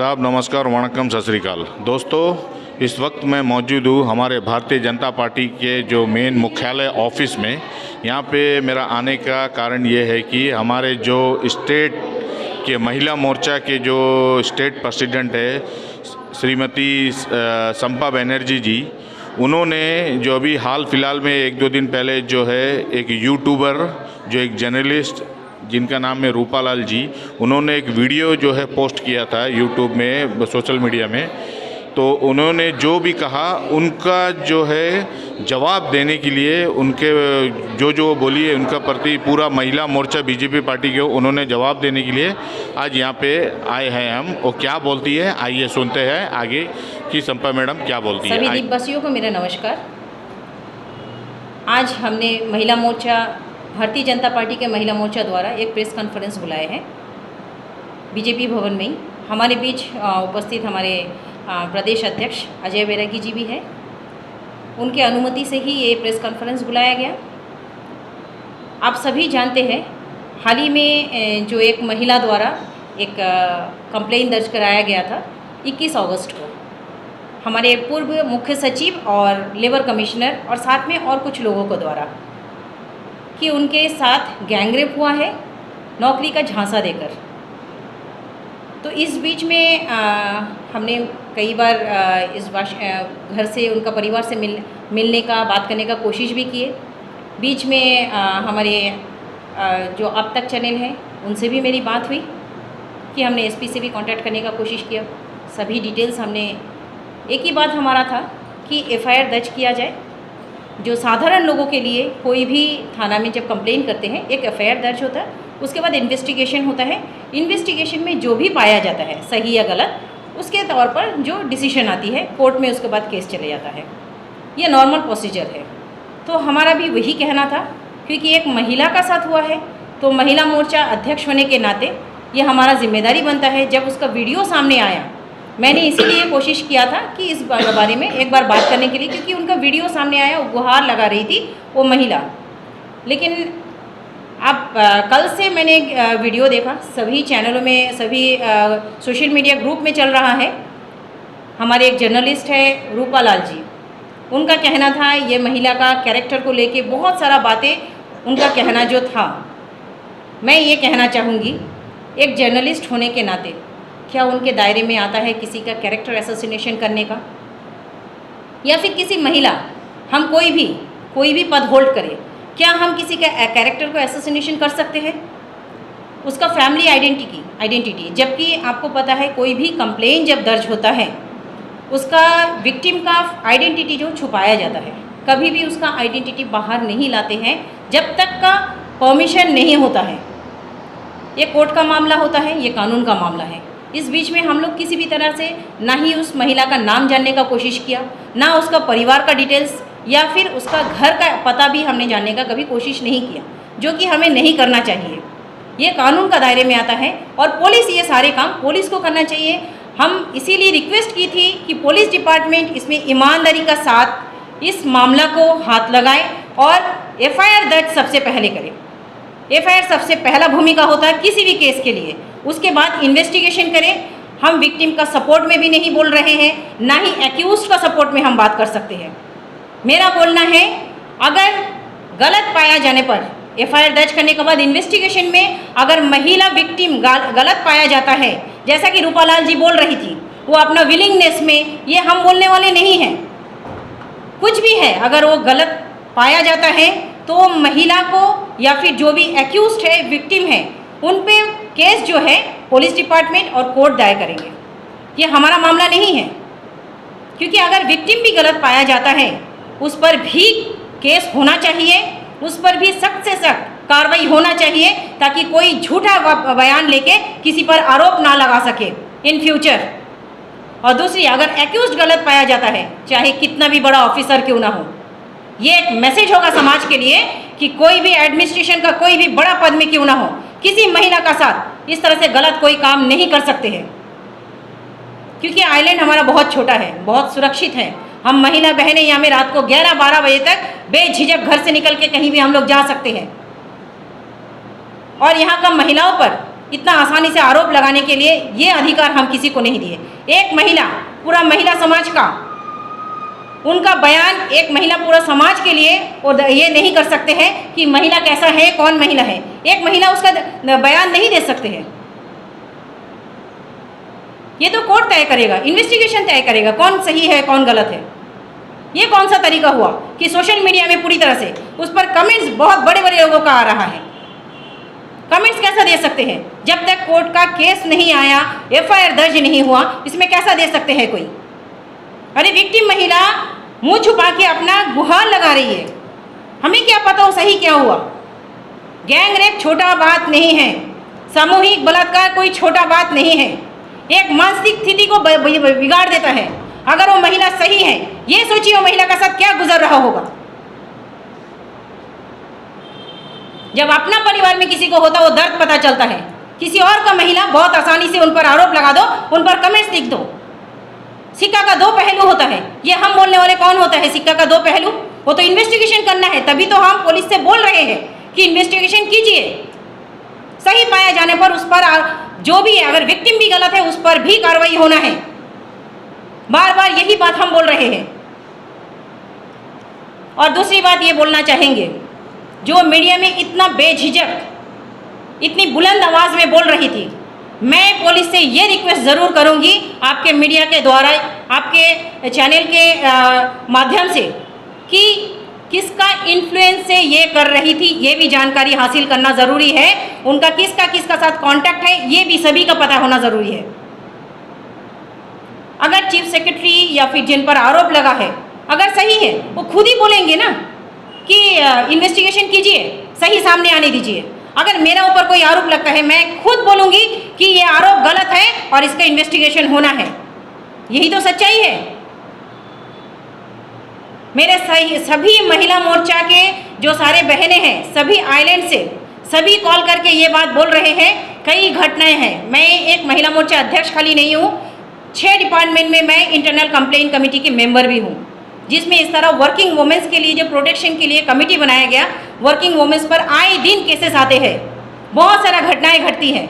आदाब, नमस्कार, वणक्कम, सत श्री अकाल। दोस्तों, इस वक्त मैं मौजूद हूँ हमारे भारतीय जनता पार्टी के जो मेन मुख्यालय ऑफिस में। यहाँ पे मेरा आने का कारण ये है कि हमारे जो स्टेट के महिला मोर्चा के जो स्टेट प्रेसिडेंट है श्रीमती संपा बनर्जी जी, उन्होंने जो अभी हाल फिलहाल में 1-2 दिन पहले जो है एक यूट्यूबर जो एक जर्नलिस्ट जिनका नाम है रूपालाल जी, उन्होंने एक वीडियो जो है पोस्ट किया था यूट्यूब में, सोशल मीडिया में। तो उन्होंने जो भी कहा उनका जो है जवाब देने के लिए उनके जो बोली है उनका प्रति पूरा महिला मोर्चा बीजेपी पार्टी के उन्होंने जवाब देने के लिए आज यहाँ पे आए हैं हम। वो क्या बोलती है आइए सुनते हैं आगे कि संपा मैडम क्या बोलती है। सभी दीपवासियों को मेरा नमस्कार। आज हमने महिला मोर्चा, भारतीय जनता पार्टी के महिला मोर्चा द्वारा एक प्रेस कॉन्फ्रेंस बुलाए हैं बीजेपी भवन में ही। हमारे बीच उपस्थित हमारे प्रदेश अध्यक्ष अजय बैरागी जी भी हैं। उनके अनुमति से ही ये प्रेस कॉन्फ्रेंस बुलाया गया। आप सभी जानते हैं, हाल ही में जो एक महिला द्वारा एक कंप्लेंट दर्ज कराया गया था 21 अगस्त को हमारे पूर्व मुख्य सचिव और लेबर कमिश्नर और साथ में और कुछ लोगों को द्वारा कि उनके साथ गैंगरेप हुआ है नौकरी का झांसा देकर। तो इस बीच में हमने कई बार घर से उनका परिवार से मिलने का, बात करने का कोशिश भी किए। बीच में हमारे जो अब तक चैनल हैं उनसे भी मेरी बात हुई कि हमने एसपी से भी कांटेक्ट करने का कोशिश किया। सभी डिटेल्स हमने, एक ही बात हमारा था कि एफआईआर दर्ज किया जाए। जो साधारण लोगों के लिए कोई भी थाना में जब कंप्लेन करते हैं एक एफआईआर दर्ज होता है, उसके बाद इन्वेस्टिगेशन होता है। इन्वेस्टिगेशन में जो भी पाया जाता है सही या गलत, उसके तौर पर जो डिसीजन आती है कोर्ट में, उसके बाद केस चले जाता है। ये नॉर्मल प्रोसीजर है। तो हमारा भी वही कहना था, क्योंकि एक महिला का साथ हुआ है तो महिला मोर्चा अध्यक्ष होने के नाते ये हमारा जिम्मेदारी बनता है। जब उसका वीडियो सामने आया, मैंने इसीलिए कोशिश किया था कि इस बारे में एक बार बात करने के लिए, क्योंकि उनका वीडियो सामने आया, वो गुहार लगा रही थी वो महिला। लेकिन अब कल से मैंने एक वीडियो देखा, सभी चैनलों में, सभी सोशल मीडिया ग्रुप में चल रहा है। हमारे एक जर्नलिस्ट है रूपालाल जी, उनका कहना था ये महिला का कैरेक्टर को लेके बहुत सारा बातें उनका कहना जो था। मैं ये कहना चाहूँगी, एक जर्नलिस्ट होने के नाते क्या उनके दायरे में आता है किसी का कैरेक्टर असैसिनेशन करने का, या फिर किसी महिला, हम कोई भी पद होल्ड करें, क्या हम किसी का कैरेक्टर को असैसिनेशन कर सकते हैं? उसका फैमिली आइडेंटिटी, जबकि आपको पता है कोई भी कंप्लेन जब दर्ज होता है उसका विक्टिम का आइडेंटिटी जो छुपाया जाता है, कभी भी उसका आइडेंटिटी बाहर नहीं लाते हैं जब तक का परमिशन नहीं होता है। ये कोर्ट का मामला होता है, ये कानून का मामला है। इस बीच में हम लोग किसी भी तरह से ना ही उस महिला का नाम जानने का कोशिश किया, ना उसका परिवार का डिटेल्स या फिर उसका घर का पता भी हमने जानने का कभी कोशिश नहीं किया, जो कि हमें नहीं करना चाहिए। ये कानून का दायरे में आता है और पुलिस, ये सारे काम पुलिस को करना चाहिए। हम इसीलिए रिक्वेस्ट की थी कि पुलिस डिपार्टमेंट इसमें ईमानदारी का साथ इस मामला को हाथ लगाए और एफआईआर दर्ज सबसे पहले करें। एफआईआर सबसे पहला भूमिका होता है किसी भी केस के लिए, उसके बाद इन्वेस्टिगेशन करें। हम विक्टिम का सपोर्ट में भी नहीं बोल रहे हैं, ना ही एक्यूज्ड का सपोर्ट में हम बात कर सकते हैं। मेरा बोलना है, अगर गलत पाया जाने पर एफआईआर दर्ज करने के बाद इन्वेस्टिगेशन में अगर महिला विक्टिम गलत पाया जाता है, जैसा कि रूपालाल जी बोल रही थी, वो अपना विलिंगनेस में, ये हम बोलने वाले नहीं हैं, कुछ भी है, अगर वो गलत पाया जाता है तो महिला को या फिर जो भी एक्यूज्ड है, विक्टिम है, उन पे केस जो है पुलिस डिपार्टमेंट और कोर्ट दायर करेंगे। ये हमारा मामला नहीं है, क्योंकि अगर विक्टिम भी गलत पाया जाता है उस पर भी केस होना चाहिए, उस पर भी सख्त से सख्त कार्रवाई होना चाहिए, ताकि कोई झूठा बयान लेके किसी पर आरोप ना लगा सके इन फ्यूचर। और दूसरी, अगर एक्यूज्ड गलत पाया जाता है, चाहे कितना भी बड़ा ऑफिसर क्यों ना हो, ये एक मैसेज होगा समाज के लिए कि कोई भी एडमिनिस्ट्रेशन का कोई भी बड़ा पद में क्यों ना हो, किसी महिला का साथ इस तरह से गलत कोई काम नहीं कर सकते हैं। क्योंकि आइलैंड हमारा बहुत छोटा है, बहुत सुरक्षित है। हम महिला बहनें यहाँ में रात को 11-12 बजे तक बेझिझक घर से निकल के कहीं भी हम लोग जा सकते हैं। और यहाँ का महिलाओं पर इतना आसानी से आरोप लगाने के लिए ये अधिकार हम किसी को नहीं दिए। एक महिला, पूरा महिला समाज का उनका बयान, एक महिला पूरा समाज के लिए और ये नहीं कर सकते हैं कि महिला कैसा है, कौन महिला है। एक महिला उसका बयान नहीं दे सकते हैं। ये तो कोर्ट तय करेगा, इन्वेस्टिगेशन तय करेगा कौन सही है कौन गलत है। ये कौन सा तरीका हुआ कि सोशल मीडिया में पूरी तरह से उस पर कमेंट्स बहुत बड़े बड़े लोगों का आ रहा है। कमेंट्स कैसा दे सकते हैं जब तक कोर्ट का केस नहीं आया, एफआईआर दर्ज नहीं हुआ, इसमें कैसा दे सकते हैं कोई। अरे विक्टिम महिला मुंह छुपा के अपना गुहार लगा रही है, हमें क्या पता हो सही क्या हुआ। गैंग रेप छोटा बात नहीं है, सामूहिक बलात्कार कोई छोटा बात नहीं है। एक मानसिक स्थिति को बिगाड़ देता है। अगर वो महिला सही है, ये सोचिए वो महिला का साथ क्या गुजर रहा होगा। जब अपना परिवार में किसी को होता वो दर्द पता चलता है, किसी और का महिला बहुत आसानी से उन पर आरोप लगा दो, उन पर कमेंट्स लिख दो। सिक्का का दो पहलू होता है, ये हम बोलने वाले कौन होता है सिक्का का दो पहलू? वो तो इन्वेस्टिगेशन करना है, तभी तो हम पुलिस से बोल रहे हैं कि इन्वेस्टिगेशन कीजिए। सही पाया जाने पर उस पर जो भी है, अगर विक्टिम भी गलत है उस पर भी कार्रवाई होना है। बार बार यही बात हम बोल रहे हैं। और दूसरी बात ये बोलना चाहेंगे, जो मीडिया में इतना बेझिझक, इतनी बुलंद आवाज़ में बोल रही थी, मैं पुलिस से ये रिक्वेस्ट ज़रूर करूंगी आपके मीडिया के द्वारा, आपके चैनल के माध्यम से, कि किसका इन्फ्लुएंस से ये कर रही थी ये भी जानकारी हासिल करना ज़रूरी है। उनका किसका साथ कांटेक्ट है ये भी सभी का पता होना ज़रूरी है। अगर चीफ सेक्रेटरी या फिर जिन पर आरोप लगा है अगर सही है, वो खुद ही बोलेंगे ना कि इन्वेस्टिगेशन कीजिए, सही सामने आने दीजिए। अगर मेरा ऊपर कोई आरोप लगता है, मैं खुद बोलूँगी कि ये आरोप गलत है और इसका इन्वेस्टिगेशन होना है। यही तो सच्चाई है। मेरे सभी महिला मोर्चा के जो सारे बहनें हैं, सभी आइलैंड से सभी कॉल करके ये बात बोल रहे हैं। कई घटनाएं हैं, मैं एक महिला मोर्चा अध्यक्ष खाली नहीं हूँ, 6 डिपार्टमेंट में मैं इंटरनल कंप्लेंट कमेटी की मेंबर भी हूँ, जिसमें इस तरह वर्किंग वुमेंस के लिए जो प्रोटेक्शन के लिए कमेटी बनाया गया, वर्किंग वुमेंस पर आए दिन केसेस आते हैं, बहुत सारा घटनाएं घटती हैं।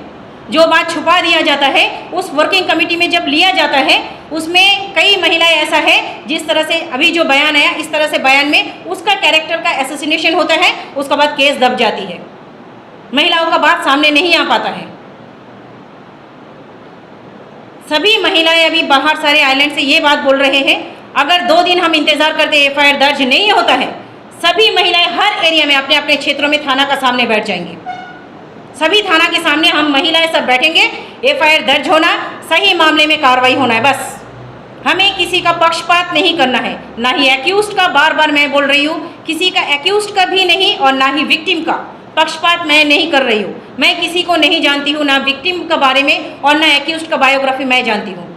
जो बात छुपा दिया जाता है उस वर्किंग कमेटी में जब लिया जाता है, उसमें कई महिलाएं ऐसा है जिस तरह से अभी जो बयान आया, इस तरह से बयान में उसका कैरेक्टर का एसोसिनेशन होता है, उसके बाद केस दब जाती है, महिलाओं का बात सामने नहीं आ पाता है। सभी महिलाएं अभी बाहर सारे आइलैंड से ये बात बोल रहे हैं, अगर 2 दिन हम इंतजार करते एफआईआर दर्ज नहीं होता है, सभी महिलाएं हर एरिया में अपने अपने क्षेत्रों में थाना का सामने बैठ जाएंगी। सभी थाना के सामने हम महिलाएं सब बैठेंगे, एफआईआर दर्ज होना, सही मामले में कार्रवाई होना है। बस हमें किसी का पक्षपात नहीं करना है, ना ही एक्यूज्ड का, बार बार मैं बोल रही हूँ, किसी का एक्यूज्ड का भी नहीं और ना ही विक्टिम का पक्षपात मैं नहीं कर रही हूँ। मैं किसी को नहीं जानती हूँ, ना विक्टिम का बारे में और ना एक्यूज्ड का बायोग्राफी मैं जानती हूँ।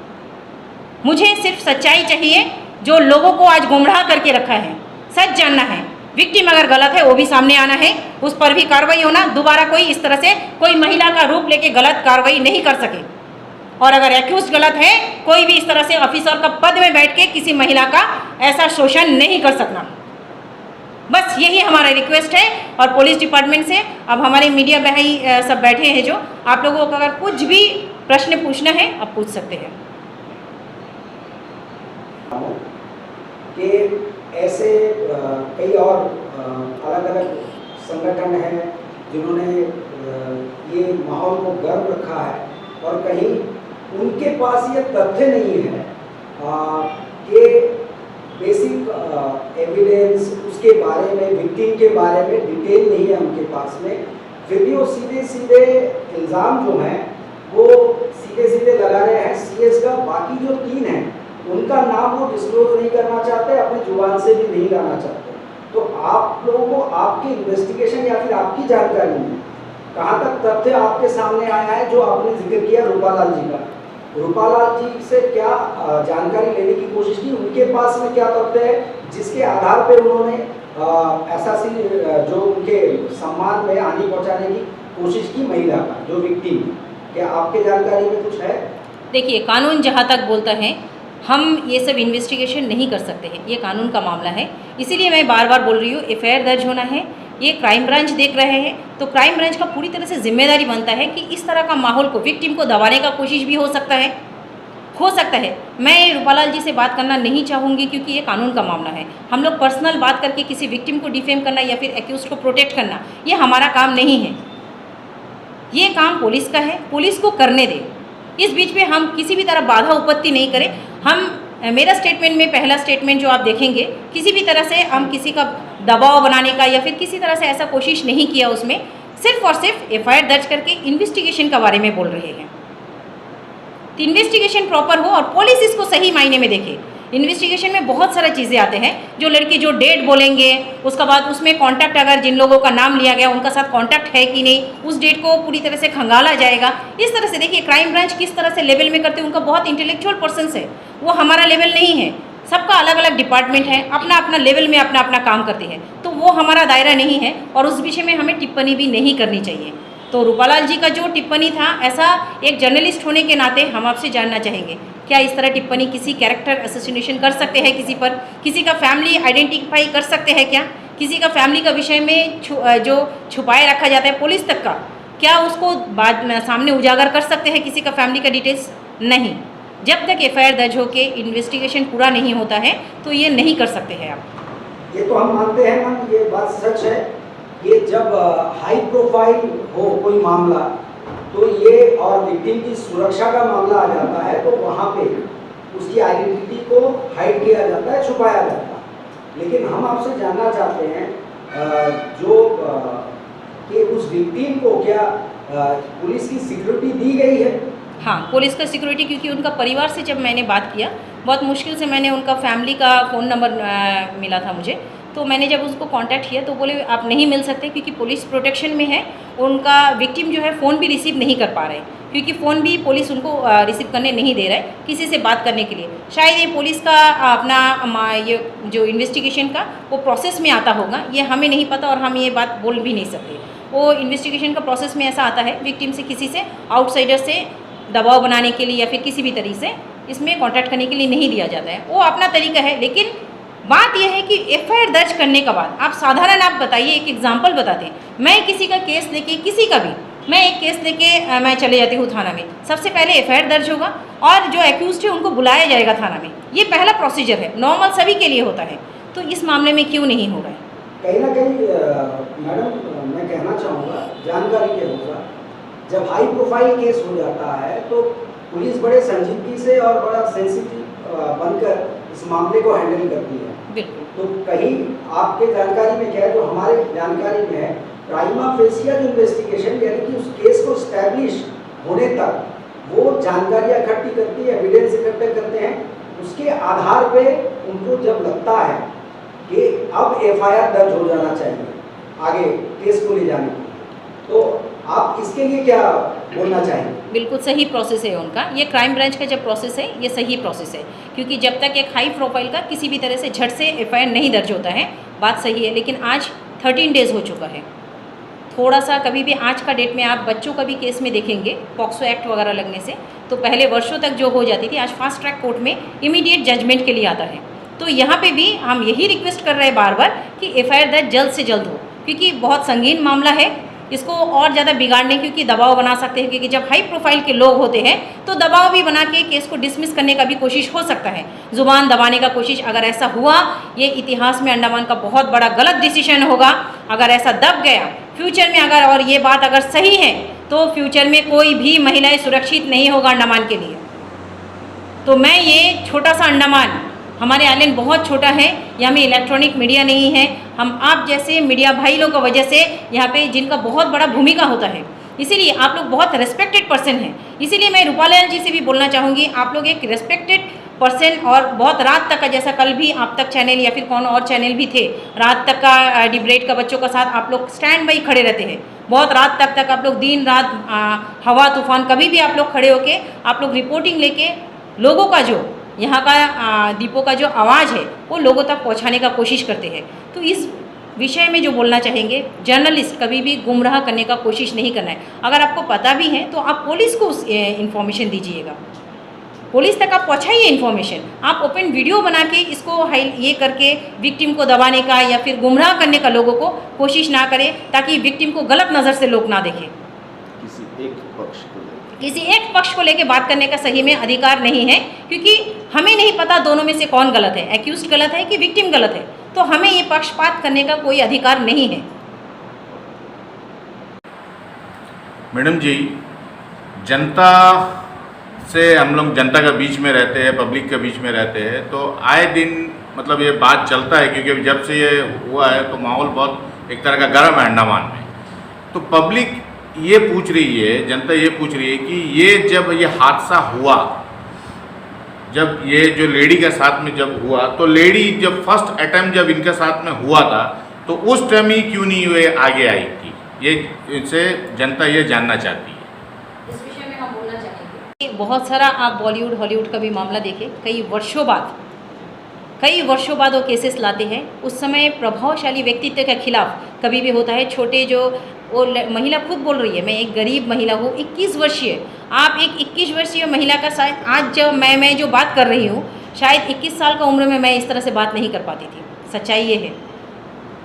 मुझे सिर्फ सच्चाई चाहिए, जो लोगों को आज गुमराह करके रखा है, सच जानना है। विक्टिम अगर गलत है वो भी सामने आना है, उस पर भी कार्रवाई होना, दोबारा कोई इस तरह से कोई महिला का रूप लेके गलत कार्रवाई नहीं कर सके। और अगर एक्यूज गलत है, कोई भी इस तरह से ऑफिसर का पद में बैठ के किसी महिला का ऐसा शोषण नहीं कर सकना। बस यही हमारा रिक्वेस्ट है। और पुलिस डिपार्टमेंट से अब हमारे मीडिया भाई सब बैठे हैं, जो आप लोगों को अगर कुछ भी प्रश्न पूछना है आप पूछ सकते हैं। कि ऐसे कई और अलग अलग संगठन हैं जिन्होंने ये माहौल को गर्म रखा है, और कहीं उनके पास ये तथ्य नहीं है कि बेसिक एविडेंस उसके बारे में, विक्टिम के बारे में डिटेल नहीं है उनके पास में। फिर भी वो सीधे सीधे इल्ज़ाम जो हैं वो सीधे सीधे लगा रहे हैं सीएस का। बाकी जो 3 हैं उनका नाम वो डिस्क्लोज नहीं करना चाहते, अपनी जुबान से भी नहीं लाना चाहते। तो आप लोगों को आपकी इन्वेस्टिगेशन या फिर आपकी जानकारी में कहाँ तक तथ्य आपके सामने आया है? जो आपने जिक्र किया रूपालाल जी का, रूपालाल जी से क्या जानकारी लेने की कोशिश की? उनके पास में क्या तथ्य है जिसके आधार पर उन्होंने ऐसा जो उनके सम्मान में हानि पहुँचाने की कोशिश की महिला का, जो विक्टिम? क्या आपके जानकारी में कुछ है? देखिए, कानून जहाँ तक बोलता है हम ये सब इन्वेस्टिगेशन नहीं कर सकते हैं, ये कानून का मामला है। इसीलिए मैं बार बार बोल रही हूँ, एफआईआर दर्ज होना है, ये क्राइम ब्रांच देख रहे हैं, तो क्राइम ब्रांच का पूरी तरह से जिम्मेदारी बनता है कि इस तरह का माहौल को, विक्टिम को दबाने का कोशिश भी हो सकता है। मैं रूपालाल जी से बात करना नहीं चाहूँगी क्योंकि ये कानून का मामला है। हम लोग पर्सनल बात करके किसी विक्टिम को डिफेम करना या फिर एक्यूज को प्रोटेक्ट करना, ये हमारा काम नहीं है। ये काम पुलिस का है, पुलिस को करने दे। इस बीच में हम किसी भी तरह बाधा उपत्ति नहीं करें। मेरा स्टेटमेंट में पहला स्टेटमेंट जो आप देखेंगे, किसी भी तरह से हम किसी का दबाव बनाने का या फिर किसी तरह से ऐसा कोशिश नहीं किया। उसमें सिर्फ और सिर्फ एफआईआर दर्ज करके इन्वेस्टिगेशन के बारे में बोल रहे हैं। तो इन्वेस्टिगेशन प्रॉपर हो और पुलिस इसको सही मायने में देखे। इन्वेस्टिगेशन में बहुत सारी चीज़ें आते हैं, जो लड़के जो डेट बोलेंगे, उसके बाद उसमें कांटेक्ट, अगर जिन लोगों का नाम लिया गया उनका साथ कांटेक्ट है कि नहीं, उस डेट को पूरी तरह से खंगाला जाएगा। इस तरह से देखिए क्राइम ब्रांच किस तरह से लेवल में करते हैं, उनका बहुत इंटेलेक्चुअल पर्सन्स है, वो हमारा लेवल नहीं है। सबका अलग अलग डिपार्टमेंट है, अपना अपना लेवल में अपना अपना काम करते हैं, तो वो हमारा दायरा नहीं है और उस विषय में हमें टिप्पणी भी नहीं करनी चाहिए। तो रूपालाल जी का जो टिप्पणी था, ऐसा एक जर्नलिस्ट होने के नाते हम आपसे जानना चाहेंगे, क्या इस तरह टिप्पणी किसी कैरेक्टर असोसिएशन कर सकते हैं किसी पर? किसी का फैमिली आइडेंटिफाई कर सकते हैं क्या? किसी का फैमिली का विषय में जो छुपाए रखा जाता है पुलिस तक का, क्या उसको बाद में सामने उजागर कर सकते हैं किसी का फैमिली का डिटेल्स? नहीं। जब तक एफआईआर दर्ज होके इन्वेस्टिगेशन पूरा नहीं होता है तो ये नहीं कर सकते हैं आप। ये तो हम मानते हैं मैम, ये बात सच है। ये जब हाई प्रोफाइल हो कोई मामला, तो ये और विक्टिम की सुरक्षा का मामला आ जाता है, तो वहाँ पे उसकी आइडेंटिटी को हाइड किया जाता है, छुपाया जाता है। लेकिन हम आपसे जानना चाहते हैं कि उस विक्टिम को क्या पुलिस की सिक्योरिटी दी गई है? हाँ, पुलिस का सिक्योरिटी, क्योंकि उनका परिवार से जब मैंने बात किया, बहुत मुश्किल से मैंने उनका फैमिली का फ़ोन नंबर मिला था मुझे, तो मैंने जब उसको कांटेक्ट किया तो बोले आप नहीं मिल सकते क्योंकि पुलिस प्रोटेक्शन में है। उनका विक्टिम जो है फ़ोन भी रिसीव नहीं कर पा रहे, क्योंकि फ़ोन भी पुलिस उनको रिसीव करने नहीं दे रहा है किसी से बात करने के लिए। शायद ये पुलिस का अपना ये जो इन्वेस्टिगेशन का वो प्रोसेस में आता होगा, ये हमें नहीं पता और हम ये बात बोल भी नहीं सकते। वो इन्वेस्टिगेशन का प्रोसेस में ऐसा आता है, विक्टिम से किसी से आउटसाइडर से दबाव बनाने के लिए या फिर किसी भी तरीके से इसमें कॉन्टैक्ट करने के लिए नहीं दिया जाता है, वो अपना तरीका है। लेकिन बात यह है कि एफआईआर दर्ज करने के बाद आप साधारण आप बताइए, एक एग्जांपल बताते हैं, मैं किसी का केस लेके, किसी का भी मैं एक केस लेके मैं चले जाती हूँ थाना में, सबसे पहले एफआईआर दर्ज होगा और जो एक्यूज्ड है उनको बुलाया जाएगा थाना में। ये पहला प्रोसीजर है, नॉर्मल सभी के लिए होता है। तो इस मामले में क्यों नहीं हो रहा है? कहीं ना कहीं मैडम मैं कहना चाहूँगा जानकारी के अनुसार, जब हाई प्रोफाइल केस हो जाता है तो पुलिस बड़े संजीदगी से और बड़ा सेंसिटिव बनकर इस मामले को हैंडल करती है। बिल्कुल। तो कहीं आपके जानकारी में क्या है, जो हमारे जानकारी में है, प्राइमा फेसिया इन्वेस्टिगेशन, यानी कि उस केस को स्टैब्लिश होने तक वो जानकारियाँ इकट्ठी करती है, एविडेंस इकट्ठे करते हैं, उसके आधार पे उनको जब लगता है कि अब एफआईआर दर्ज हो जाना चाहिए आगे केस को ले जाने के लिए, तो आप इसके लिए क्या बोलना चाहेंगे? बिल्कुल सही प्रोसेस है उनका। ये क्राइम ब्रांच का जब प्रोसेस है, ये सही प्रोसेस है, क्योंकि जब तक एक हाई प्रोफाइल का किसी भी तरह से झट से एफआईआर नहीं दर्ज होता है, बात सही है। लेकिन आज 13 डेज़ हो चुका है, थोड़ा सा कभी भी आज का डेट में आप बच्चों का भी केस में देखेंगे, पॉक्सो एक्ट वगैरह लगने से तो पहले वर्षों तक जो हो जाती थी, आज फास्ट ट्रैक कोर्ट में इमीडिएट जजमेंट के लिए आता है। तो यहाँ पे भी हम यही रिक्वेस्ट कर रहे हैं बार बार कि एफआईआर दर्ज जल्द से जल्द हो, क्योंकि बहुत संगीन मामला है। इसको और ज़्यादा बिगाड़ने, क्योंकि दबाव बना सकते हैं, क्योंकि जब हाई प्रोफाइल के लोग होते हैं तो दबाव भी बना के केस को डिसमिस करने का भी कोशिश हो सकता है, ज़ुबान दबाने का कोशिश। अगर ऐसा हुआ, ये इतिहास में अंडमान का बहुत बड़ा गलत डिसीजन होगा। अगर ऐसा दब गया फ्यूचर में, अगर और ये बात अगर सही है, तो फ्यूचर में कोई भी महिलाएं सुरक्षित नहीं होगा अंडमान के लिए। तो मैं ये छोटा सा अंडमान, हमारे आइलैंड बहुत छोटा है, यहाँ में इलेक्ट्रॉनिक मीडिया नहीं है, हम आप जैसे मीडिया भाई लोग की वजह से यहाँ पे जिनका बहुत बड़ा भूमिका होता है, इसीलिए आप लोग बहुत रेस्पेक्टेड पर्सन हैं। इसीलिए मैं रूपालाल जी से भी बोलना चाहूँगी, आप लोग एक रेस्पेक्टेड पर्सन और बहुत रात तक का, जैसा कल भी आप तक चैनल या फिर कौन और चैनल भी थे, रात तक का डिबेट का बच्चों का साथ आप लोग स्टैंड बाई खड़े रहते हैं, बहुत रात तक आप लोग दिन रात हवा तूफान कभी भी आप लोग खड़े होके आप लोग रिपोर्टिंग लेके लोगों का जो यहाँ का दीपों का जो आवाज़ है वो लोगों तक पहुँचाने का कोशिश करते हैं। तो इस विषय में जो बोलना चाहेंगे, जर्नलिस्ट कभी भी गुमराह करने का कोशिश नहीं करना है। अगर आपको पता भी है तो आप पुलिस को उस इन्फॉर्मेशन दीजिएगा। पुलिस तक आप पहुँचाइए इन्फॉर्मेशन। आप ओपन वीडियो बना के इसको ये करके विक्टिम को दबाने का या फिर गुमराह करने का लोगों को कोशिश ना करें, ताकि विक्टिम को गलत नज़र से लोग ना देखें। किसी एक पक्ष को लेकर बात करने का सही में अधिकार नहीं है, क्योंकि हमें नहीं पता दोनों में से कौन गलत है, एक्यूज्ड गलत है कि विक्टिम गलत है, तो हमें ये पक्षपात करने का कोई अधिकार नहीं है। मैडम जी, जनता से हम लोग जनता के बीच में रहते हैं, पब्लिक के बीच में रहते हैं, तो आए दिन मतलब ये बात चलता है, क्योंकि जब से ये हुआ है तो माहौल बहुत एक तरह का गर्म है अंडमान में। तो पब्लिक ये पूछ रही है, जनता ये पूछ रही है कि ये जब ये हादसा हुआ, जब ये जो लेडी के साथ में जब हुआ, तो लेडी जब फर्स्ट अटेम्प्ट जब इनके साथ में हुआ था तो उस टाइम ही क्यों नहीं वे आगे आई थी, ये इनसे जनता ये जानना चाहती है। इस विषय में हम बोलना चाहेंगे। बहुत सारा आप बॉलीवुड हॉलीवुड का भी मामला देखें, कई वर्षों बाद वो केसेस लाते हैं। उस समय प्रभावशाली व्यक्तित्व के खिलाफ कभी भी होता है। छोटे जो वो महिला खुद बोल रही है, मैं एक गरीब महिला हूँ, 21 वर्षीय, आप एक 21 वर्षीय महिला का शायद आज जब मैं जो बात कर रही हूँ, शायद 21 साल का उम्र में मैं इस तरह से बात नहीं कर पाती थी। सच्चाई ये है,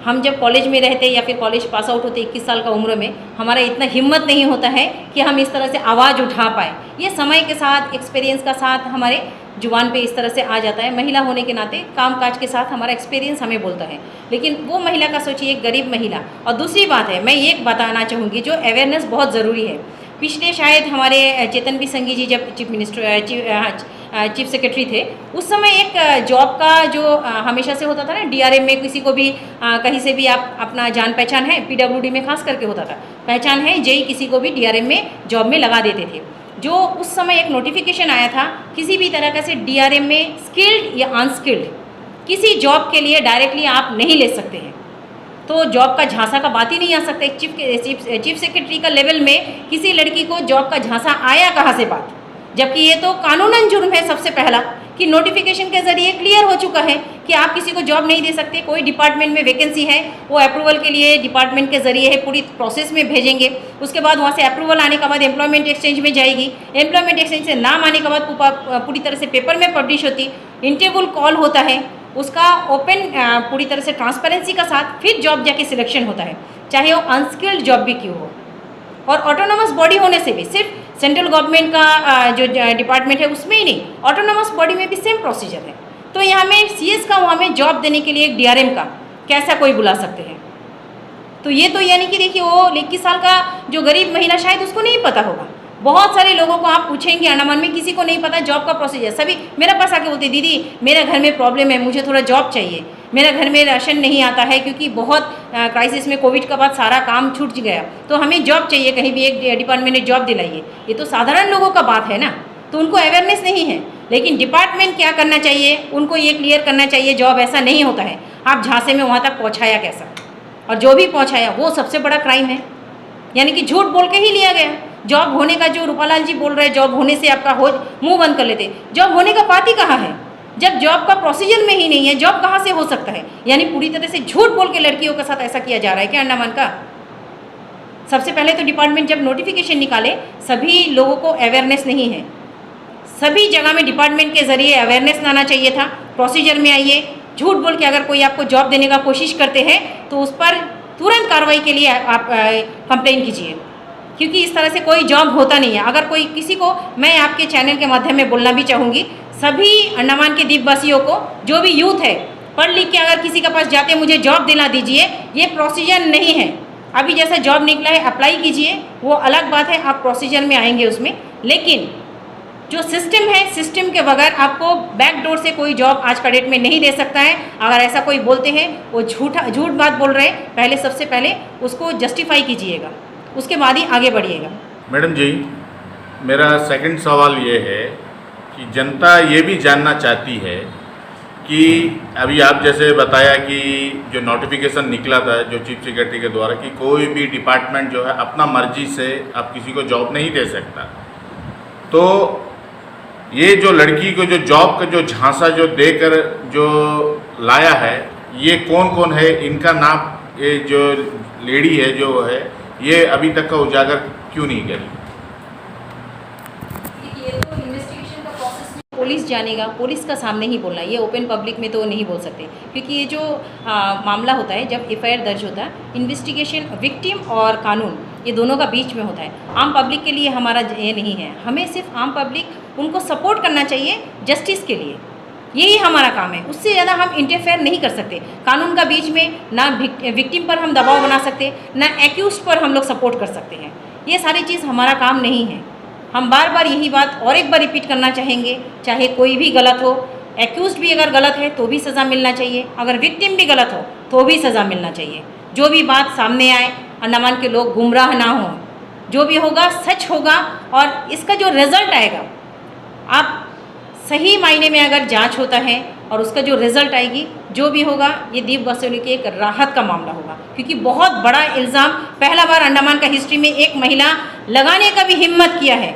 हम जब कॉलेज में रहते या फिर कॉलेज पास आउट होते 21 साल का उम्र में, हमारा इतना हिम्मत नहीं होता है कि हम इस तरह से आवाज़ उठा पाए। ये समय के साथ, एक्सपीरियंस का साथ हमारे जुबान पे इस तरह से आ जाता है। महिला होने के नाते कामकाज के साथ हमारा एक्सपीरियंस हमें बोलता है। लेकिन वो महिला का सोचिए, एक गरीब महिला। और दूसरी बात है, मैं ये बताना चाहूँगी, जो अवेयरनेस बहुत ज़रूरी है। पिछले शायद हमारे चेतन बी संघी जी जब चीफ सेक्रेटरी थे, उस समय एक जॉब का जो हमेशा से होता था ना, डीआरएम में किसी को भी कहीं से भी आप अपना जान पहचान है, पीडब्ल्यूडी में खास करके होता था, पहचान है जेई किसी को भी डीआरएम में जॉब में लगा देते थे। जो उस समय एक नोटिफिकेशन आया था, किसी भी तरह का से डीआरएम में स्किल्ड या अनस्किल्ड किसी जॉब के लिए डायरेक्टली आप नहीं ले सकते हैं। तो जॉब का झांसा का बात ही नहीं आ सकता। एक चीफ सेक्रेटरी का लेवल में किसी लड़की को जॉब का झांसा आया कहाँ से बात, जबकि ये तो कानूनन जुर्म है सबसे पहला, कि नोटिफिकेशन के ज़रिए क्लियर हो चुका है कि आप किसी को जॉब नहीं दे सकते। कोई डिपार्टमेंट में वैकेंसी है, वो अप्रूवल के लिए डिपार्टमेंट के ज़रिए है, पूरी प्रोसेस में भेजेंगे। उसके बाद वहाँ से अप्रूवल आने के बाद एम्प्लॉयमेंट एक्सचेंज में जाएगी, एम्प्लॉयमेंट एक्सचेंज से नाम आने के बाद पूरी तरह से पेपर में पब्लिश होती, इंटरव्यू कॉल होता है, उसका ओपन पूरी तरह से ट्रांसपेरेंसी का साथ फिर जॉब जाके सिलेक्शन होता है, चाहे वो अनस्किल्ड जॉब भी क्यों हो। और ऑटोनोमस बॉडी होने से भी, सिर्फ सेंट्रल गवर्नमेंट का जो डिपार्टमेंट है उसमें ही नहीं, ऑटोनोमस बॉडी में भी सेम प्रोसीजर है। तो यहाँ में सीएस का वहाँ में जॉब देने के लिए एक डीआरएम का कैसा कोई बुला सकते हैं? तो ये तो यानी कि देखिए, वो 21 साल का जो गरीब महिला, शायद उसको नहीं पता होगा। बहुत सारे लोगों को आप पूछेंगे अंडमान में, किसी को नहीं पता जॉब का प्रोसीजर। सभी मेरे पास आके बोलते, दीदी मेरे घर में प्रॉब्लम है, मुझे थोड़ा जॉब चाहिए, मेरे घर में राशन नहीं आता है, क्योंकि बहुत क्राइसिस में कोविड के बाद सारा काम छूट गया, तो हमें जॉब चाहिए, कहीं भी एक डिपार्टमेंट में जॉब दिलाइए। ये तो साधारण लोगों का बात है ना, तो उनको अवेयरनेस नहीं है। लेकिन डिपार्टमेंट क्या करना चाहिए, उनको ये क्लियर करना चाहिए, जॉब ऐसा नहीं होता है। आप झांसे में वहाँ तक पहुँचाया कैसा, और जो भी पहुँचाया वो सबसे बड़ा क्राइम है, यानी कि झूठ बोल के ही लिया गया। जॉब होने का जो रूपालाल जी बोल रहे हैं, जॉब होने से आपका मुंह बंद कर लेते, जॉब होने का बात ही कहाँ है? जब जॉब का प्रोसीजर में ही नहीं है, जॉब कहाँ से हो सकता है? यानी पूरी तरह से झूठ बोल के लड़कियों के साथ ऐसा किया जा रहा है क्या अंडमान का? सबसे पहले तो डिपार्टमेंट जब नोटिफिकेशन निकाले, सभी लोगों को अवेयरनेस नहीं है। सभी जगह में डिपार्टमेंट के जरिए अवेयरनेस लाना चाहिए था। प्रोसीजर में आइए, झूठ बोल के अगर कोई आपको जॉब देने का कोशिश करते हैं तो उस पर तुरंत कार्रवाई के लिए आप कंप्लेन कीजिए, क्योंकि इस तरह से कोई जॉब होता नहीं है। अगर कोई किसी को, मैं आपके चैनल के माध्यम में बोलना भी चाहूँगी, सभी अंडमान के द्वीपवासियों को, जो भी यूथ है, पढ़ लिख के अगर किसी के पास जाते मुझे जॉब दिला दीजिए, ये प्रोसीजर नहीं है। अभी जैसा जॉब निकला है अप्लाई कीजिए, वो अलग बात है, आप प्रोसीजर में आएंगे उसमें। लेकिन जो सिस्टम है, सिस्टम के बगैर आपको बैक डोर से कोई जॉब आज का डेट में नहीं दे सकता है। अगर ऐसा कोई बोलते हैं, वो झूठ बात बोल रहे हैं, पहले सबसे पहले उसको जस्टिफाई कीजिएगा, उसके बाद ही आगे बढ़िएगा। मैडम जी, मेरा सेकंड सवाल ये है कि जनता ये भी जानना चाहती है कि अभी आप जैसे बताया कि जो नोटिफिकेशन निकला था जो चीफ सेक्रेटरी के द्वारा, कि कोई भी डिपार्टमेंट जो है अपना मर्जी से आप किसी को जॉब नहीं दे सकता, तो ये जो लड़की को जो जॉब का जो झांसा जो देकर जो लाया है, ये कौन कौन है, इनका नाम, ये जो लेडी है जो है, ये अभी तक का उजागर क्यों नहीं करी? ये तो इन्वेस्टिगेशन का प्रोसेस में पुलिस जानेगा, पुलिस का सामने ही बोलना है, ये ओपन पब्लिक में तो नहीं बोल सकते, क्योंकि ये जो मामला होता है, जब एफआईआर दर्ज होता है, इन्वेस्टिगेशन विक्टिम और कानून ये दोनों का बीच में होता है। आम पब्लिक के लिए हमारा ये नहीं है, हमें सिर्फ आम पब्लिक उनको सपोर्ट करना चाहिए जस्टिस के लिए, यही हमारा काम है। उससे ज़्यादा हम इंटरफेयर नहीं कर सकते। कानून का बीच में ना विक्टिम पर हम दबाव बना सकते, ना एक्यूज पर हम लोग सपोर्ट कर सकते हैं। ये सारी चीज़ हमारा काम नहीं है। हम बार बार यही बात और एक बार रिपीट करना चाहेंगे, चाहे कोई भी गलत हो, एक्यूज भी अगर गलत है तो भी सज़ा मिलना चाहिए, अगर विक्टिम भी गलत हो तो भी सज़ा मिलना चाहिए। जो भी बात सामने आए, अंडमान के लोग गुमराह ना हों, जो भी होगा सच होगा, और इसका जो रिज़ल्ट आएगा, आप सही मायने में अगर जांच होता है और उसका जो रिज़ल्ट आएगी, जो भी होगा, ये दीप वसूली की एक राहत का मामला होगा, क्योंकि बहुत बड़ा इल्ज़ाम पहला बार अंडमान का हिस्ट्री में एक महिला लगाने का भी हिम्मत किया है।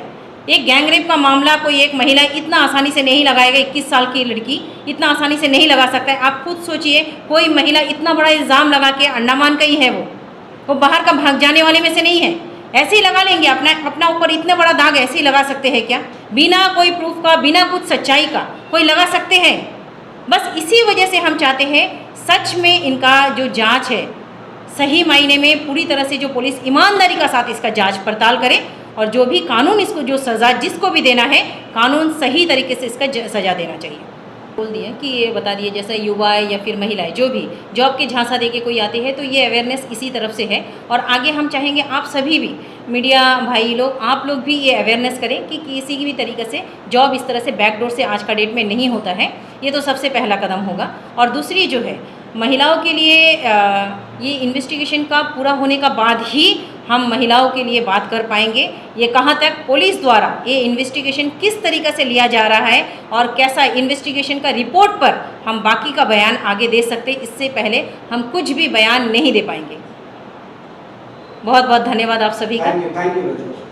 एक गैंगरेप का मामला कोई एक महिला इतना आसानी से नहीं लगाएगा, 21 साल की लड़की इतना आसानी से नहीं लगा सकता है। आप खुद सोचिए, कोई महिला इतना बड़ा इल्ज़ाम लगा के, अंडमान का ही है वो बाहर का भाग जाने वाले में से नहीं है, ऐसे ही लगा लेंगे अपना ऊपर इतना बड़ा दाग ऐसे ही लगा सकते हैं क्या? बिना कोई प्रूफ का, बिना कुछ सच्चाई का कोई लगा सकते हैं? बस इसी वजह से हम चाहते हैं सच में इनका जो जांच है, सही मायने में पूरी तरह से जो पुलिस ईमानदारी का साथ इसका जांच पड़ताल करे, और जो भी कानून इसको जो सज़ा जिसको भी देना है, कानून सही तरीके से इसका सज़ा देना चाहिए। बोल दिए कि ये बता दिए, जैसे युवा या फिर महिलाएं जो भी जॉब के झांसा दे के कोई आती है, तो ये अवेयरनेस इसी तरफ से है। और आगे हम चाहेंगे आप सभी भी मीडिया भाई लोग, आप लोग भी ये अवेयरनेस करें कि किसी भी तरीके से जॉब इस तरह से बैकडोर से आज का डेट में नहीं होता है। ये तो सबसे पहला कदम होगा। और दूसरी जो है, महिलाओं के लिए ये इन्वेस्टिगेशन का पूरा होने का बाद ही हम महिलाओं के लिए बात कर पाएंगे। ये कहाँ तक पुलिस द्वारा ये इन्वेस्टिगेशन किस तरीक़े से लिया जा रहा है और कैसा इन्वेस्टिगेशन का रिपोर्ट पर हम बाकी का बयान आगे दे सकते, इससे पहले हम कुछ भी बयान नहीं दे पाएंगे। बहुत बहुत धन्यवाद आप सभी का। Thank you.